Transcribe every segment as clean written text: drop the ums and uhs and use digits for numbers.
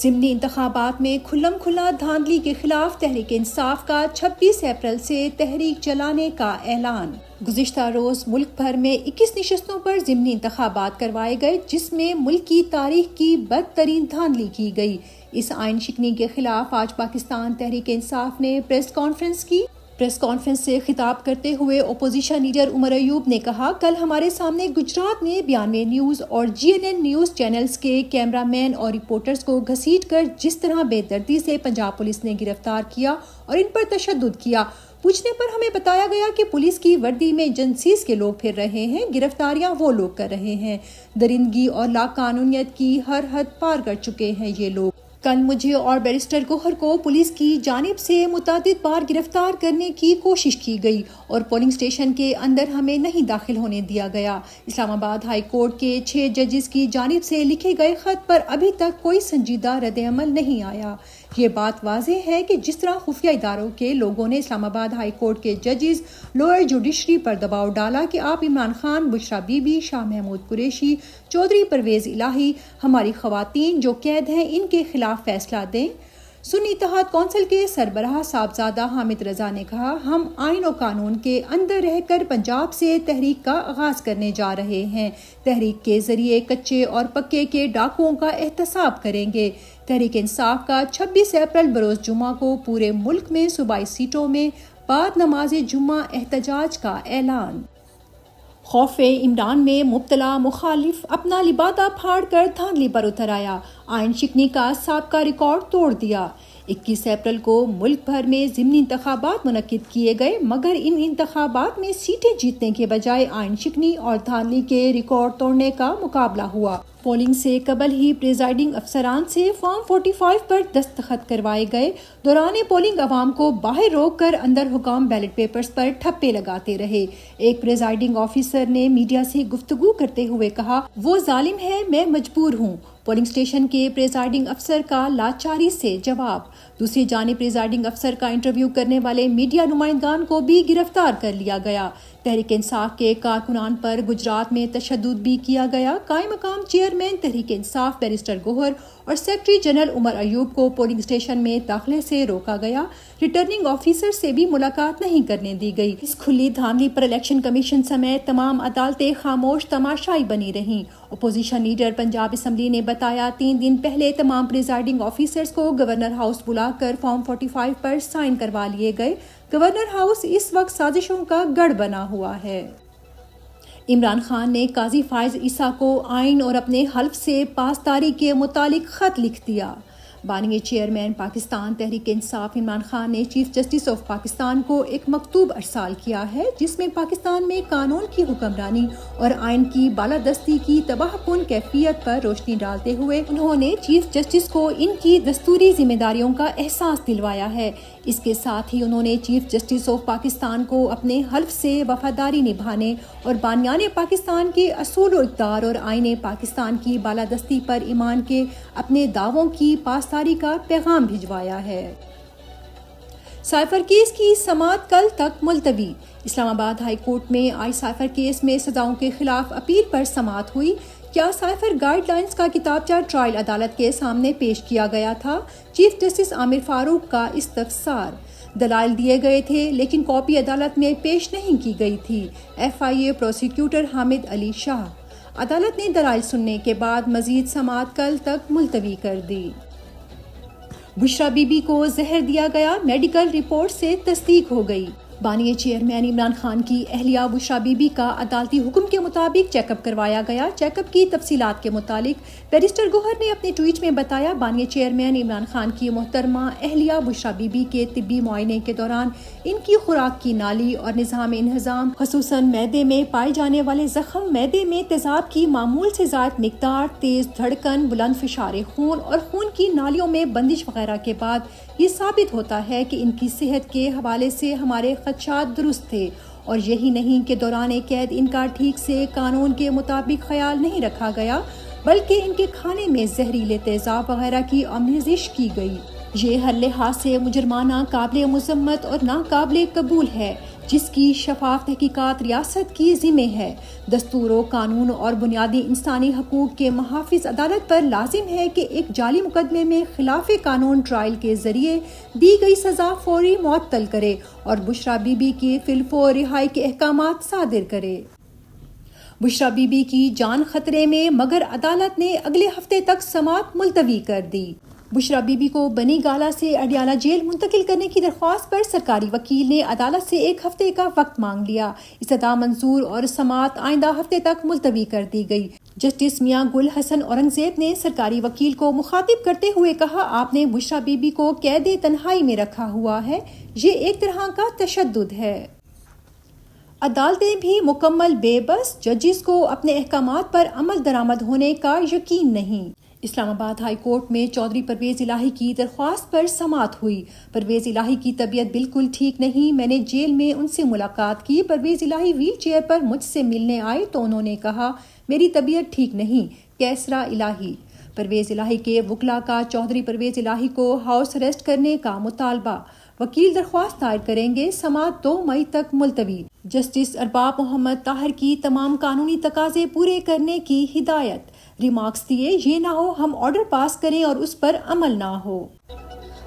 ضمنی انتخابات میں کھلم کھلا دھاندلی کے خلاف تحریک انصاف کا 26 اپریل سے تحریک چلانے کا اعلان۔ گزشتہ روز ملک بھر میں 21 نشستوں پر ضمنی انتخابات کروائے گئے، جس میں ملک کی تاریخ کی بدترین دھاندلی کی گئی۔ اس آئین شکنی کے خلاف آج پاکستان تحریک انصاف نے پریس کانفرنس کی۔ پریس کانفرنس سے خطاب کرتے ہوئے اپوزیشن لیڈر عمر ایوب نے کہا، کل ہمارے سامنے گجرات میں 92 نیوز اور GNN نیوز چینلز کے کیمرہ مین اور رپورٹرز کو گھسیٹ کر جس طرح بے دردی سے پنجاب پولیس نے گرفتار کیا اور ان پر تشدد کیا۔ پوچھنے پر ہمیں بتایا گیا کہ پولیس کی وردی میں ایجنسیز کے لوگ پھر رہے ہیں، گرفتاریاں وہ لوگ کر رہے ہیں، درندگی اور لا قانونیت کی ہر حد پار کر چکے ہیں یہ لوگ۔ کل مجھے اور بیرسٹر گوہر کو پولیس کی جانب سے متعدد بار گرفتار کرنے کی کوشش کی گئی اور پولنگ اسٹیشن کے اندر ہمیں نہیں داخل ہونے دیا گیا۔ اسلام آباد ہائی کورٹ کے 6 ججز کی جانب سے لکھے گئے خط پر ابھی تک کوئی سنجیدہ رد عمل نہیں آیا۔ یہ بات واضح ہے کہ جس طرح خفیہ اداروں کے لوگوں نے اسلام آباد ہائی کورٹ کے ججز، لوئر جوڈیشری پر دباؤ ڈالا کہ آپ عمران خان، بشرا بی بی، شاہ محمود قریشی، چودھری پرویز الہی، ہماری خواتین جو قید ہیں، ان کے خلاف فیصلہ دیں۔ سنی اتحاد کونسل کے سربراہ صاحبزادہ حامد رضا نے کہا، ہم آئین و قانون کے اندر رہ کر پنجاب سے تحریک کا آغاز کرنے جا رہے ہیں۔ تحریک کے ذریعے کچے اور پکے کے ڈاکوؤں کا احتساب کریں گے۔ تحریک انصاف کا 26 اپریل بروز جمعہ کو پورے ملک میں صوبائی سیٹوں میں بعد نماز جمعہ احتجاج کا اعلان۔ خوف عمران میں مبتلا مخالف اپنا لبادہ پھاڑ کر دھاندلی پر اتر آیا، آئین شکنی کا سابقہ ریکارڈ توڑ دیا۔ 21 اپریل کو ملک بھر میں ضمنی انتخابات منعقد کیے گئے، مگر ان انتخابات میں سیٹیں جیتنے کے بجائے آئین شکنی اور دھاندلی کے ریکارڈ توڑنے کا مقابلہ ہوا۔ پولنگ سے قبل ہی پریزائڈنگ افسران سے فارم 45 پر دستخط کروائے گئے۔ دوران پولنگ عوام کو باہر روک کر اندر حکام بیلٹ پیپرز پر ٹھپے لگاتے رہے۔ ایک پریزائڈنگ آفیسر نے میڈیا سے گفتگو کرتے ہوئے کہا، وہ ظالم ہے، میں مجبور ہوں۔ پولنگ اسٹیشن کے پریزائڈنگ افسر کا لاچاری سے جواب۔ دوسری جانب پریزائڈنگ افسر کا انٹرویو کرنے والے میڈیا نمائندگان کو بھی گرفتار کر لیا گیا۔ تحریک انصاف کے کارکنان پر گجرات میں تشدد بھی کیا گیا۔ قائم مقام چیئرمین تحریک انصاف بیرسٹر گوہر اور سیکرٹری جنرل عمر ایوب کو پولنگ اسٹیشن میں داخلے سے روکا گیا۔ ریٹرننگ آفیسر سے بھی ملاقات نہیں کرنے دی گئی۔ اس کھلی دھاندلی پر الیکشن کمیشن سمیت تمام عدالتیں خاموش تماشائی بنی رہیں۔ اپوزیشن لیڈر پنجاب اسمبلی نے بتایا، 3 دن پہلے تمام پریزائڈنگ آفیسرز کو گورنر ہاؤس بلا کر فارم 45 پر سائن کروا لیے گئے۔ گورنر ہاؤس اس وقت سازشوں کا گڑھ بنا ہوا ہے۔ عمران خان نے قاضی فائز عیسیٰ کو آئین اور اپنے حلف سے پاسداری کے متعلق خط لکھ دیا۔ بانی چیئرمین پاکستان تحریک انصاف عمران خان نے چیف جسٹس آف پاکستان کو ایک مکتوب ارسال کیا ہے، جس میں پاکستان میں قانون کی حکمرانی اور آئین کی بالادستی کی تباہ کن کیفیت پر روشنی ڈالتے ہوئے انہوں نے چیف جسٹس کو ان کی دستوری ذمہ داریوں کا احساس دلوایا ہے۔ اس کے ساتھ ہی انہوں نے چیف جسٹس آف پاکستان کو اپنے حلف سے وفاداری نبھانے اور بانیان پاکستان کے اصول و اقدار اور آئین پاکستان کی بالادستی پر ایمان کے اپنے دعووں کی پاسداری کا پیغام بھجوایا ہے۔ سائفر کیس کی سماعت کل تک ملتوی۔ اسلام آباد ہائی کورٹ میں آج سائفر کیس میں سزاؤں کے خلاف اپیل پر سماعت ہوئی۔ کیا سائفر گائیڈ لائنز کا کتابچہ ٹرائل عدالت کے سامنے پیش کیا گیا تھا؟ چیف جسٹس عامر فاروق کا استفسار۔ دلائل دیے گئے تھے لیکن کاپی عدالت میں پیش نہیں کی گئی تھی۔ FIA prosecutor Hamid Ali Shah. عدالت نے دلائل سننے کے بعد مزید سماعت کل تک ملتوی کر دی۔ بشرا بی بی کو زہر دیا گیا، میڈیکل رپورٹ سے تصدیق ہو گئی۔ بانی چیئرمین عمران خان کی اہلیہ بشرا بی بی کا عدالتی حکم کے مطابق چیک اپ کروایا گیا۔ چیک اپ کی تفصیلات کے متعلق بیرسٹر گوہر نے اپنے ٹویٹ میں بتایا، بانی چیئرمین عمران خان کی محترمہ اہلیہ بشرا بی بی کے طبی معائنے کے دوران ان کی خوراک کی نالی اور نظام انہضام، خصوصاً معدے میں پائے جانے والے زخم، معدے میں تیزاب کی معمول سے زائد مقدار، تیز دھڑکن، بلند فشار خون اور خون کی نالیوں میں بندش وغیرہ کے بعد یہ ثابت ہوتا ہے کہ ان کی صحت کے حوالے سے ہمارے خدشات درست تھے، اور یہی نہیں کہ دوران قید ان کا ٹھیک سے قانون کے مطابق خیال نہیں رکھا گیا، بلکہ ان کے کھانے میں زہریلے تیزاب وغیرہ کی آمیزش کی گئی۔ یہ ہر لحاظ سے مجرمانہ، قابل مذمت اور ناقابل قبول ہے۔ جس کی شفاف تحقیقات ریاست کی ذمہ ہے۔ دستور و قانون اور بنیادی انسانی حقوق کے محافظ عدالت پر لازم ہے کہ ایک جعلی مقدمے میں خلاف قانون ٹرائل کے ذریعے دی گئی سزا فوری معطل کرے اور بشریٰ بی بی کی فی الفور رہائی کے احکامات صادر کرے۔ بشریٰ بی بی کی جان خطرے میں مگر عدالت نے اگلے ہفتے تک سماعت ملتوی کر دی۔ بشریٰ بی بی کو بنی گالہ سے اڈیالہ جیل منتقل کرنے کی درخواست پر سرکاری وکیل نے عدالت سے 1 ہفتے کا وقت مانگ لیا۔ استدعا منظور اور سماعت آئندہ ہفتے تک ملتوی کر دی گئی۔ جسٹس میاں گل حسن اورنگزیب نے سرکاری وکیل کو مخاطب کرتے ہوئے کہا، آپ نے بشریٰ بی بی کو قید تنہائی میں رکھا ہوا ہے، یہ ایک طرح کا تشدد ہے۔ عدالتیں بھی مکمل بے بس، ججز کو اپنے احکامات پر عمل درآمد ہونے کا یقین نہیں۔ اسلام آباد ہائی کورٹ میں چودھری پرویز الہی کی درخواست پر سماعت ہوئی۔ پرویز الہی کی طبیعت بالکل ٹھیک نہیں، میں نے جیل میں ان سے ملاقات کی۔ پرویز الہی ویل چیئر پر مجھ سے ملنے آئے تو انہوں نے کہا میری طبیعت ٹھیک نہیں، کیسرا الہی۔ پرویز الہی کے وکلاء کا چودھری پرویز الہی کو ہاؤس اریسٹ کرنے کا مطالبہ، وکیل درخواست دائر کریں گے، سماعت 2 مئی تک ملتوی۔ جسٹس ارباب محمد طاہر کی تمام قانونی تقاضے پورے کرنے کی ہدایت، ریمارکس دیے یہ نہ ہو ہم آرڈر پاس کریں اور اس پر عمل نہ ہو۔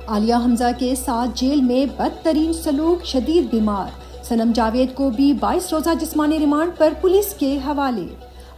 عالیہ حمزہ کے ساتھ جیل میں بدترین سلوک، شدید بیمار، صنم جاوید کو بھی 22 روزہ جسمانی ریمانڈ پر پولیس کے حوالے۔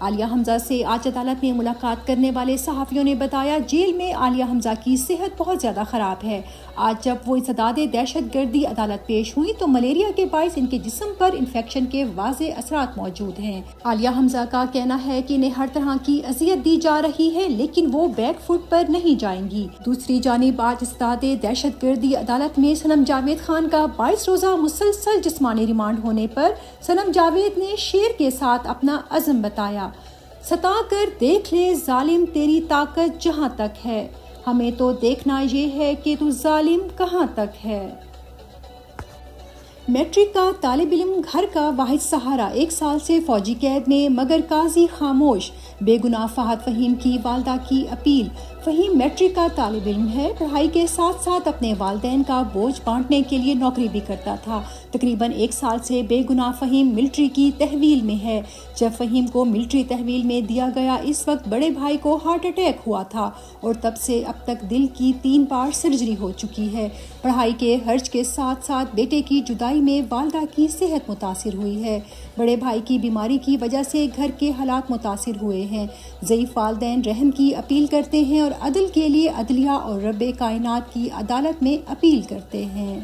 عالیہ حمزہ سے آج عدالت میں ملاقات کرنے والے صحافیوں نے بتایا جیل میں عالیہ حمزہ کی صحت بہت زیادہ خراب ہے۔ آج جب وہ انسداد دہشت گردی عدالت پیش ہوئی تو ملیریا کے باعث ان کے جسم پر انفیکشن کے واضح اثرات موجود ہیں۔ عالیہ حمزہ کا کہنا ہے کہ انہیں ہر طرح کی اذیت دی جا رہی ہے لیکن وہ بیک فٹ پر نہیں جائیں گی۔ دوسری جانب آج انسداد دہشت گردی عدالت میں صنم جاوید خان کا 22 روزہ مسلسل جسمانی ریمانڈ ہونے پر صنم جاوید نے شیر کے ساتھ اپنا عزم بتایا، ستا کر دیکھ لے ظالم تیری طاقت جہاں تک ہے، ہمیں تو دیکھنا یہ ہے کہ تو ظالم کہاں تک ہے۔ میٹرک کا طالب علم گھر کا واحد سہارا، 1 سال سے فوجی قید میں مگر قاضی خاموش، بے گناہ فہد فہیم کی والدہ کی اپیل۔ فہیم میٹرک کا طالب علم ہے، پڑھائی کے ساتھ ساتھ اپنے والدین کا بوجھ بانٹنے کے لیے نوکری بھی کرتا تھا۔ تقریباً 1 سال سے بے گناہ فہیم ملٹری کی تحویل میں ہے۔ جب فہیم کو ملٹری تحویل میں دیا گیا اس وقت بڑے بھائی کو ہارٹ اٹیک ہوا تھا اور تب سے اب تک دل کی 3 بار سرجری ہو چکی ہے۔ پڑھائی کے حرج کے ساتھ ساتھ بیٹے کی جدائی میں والدہ کی صحت متاثر ہوئی ہے۔ بڑے بھائی کی بیماری کی وجہ سے گھر کے حالات متاثر ہوئے ہیں۔ ضعیف والدین رحم کی اپیل کرتے ہیں اور عدل کے لیے عدلیہ اور رب کائنات کی عدالت میں اپیل کرتے ہیں۔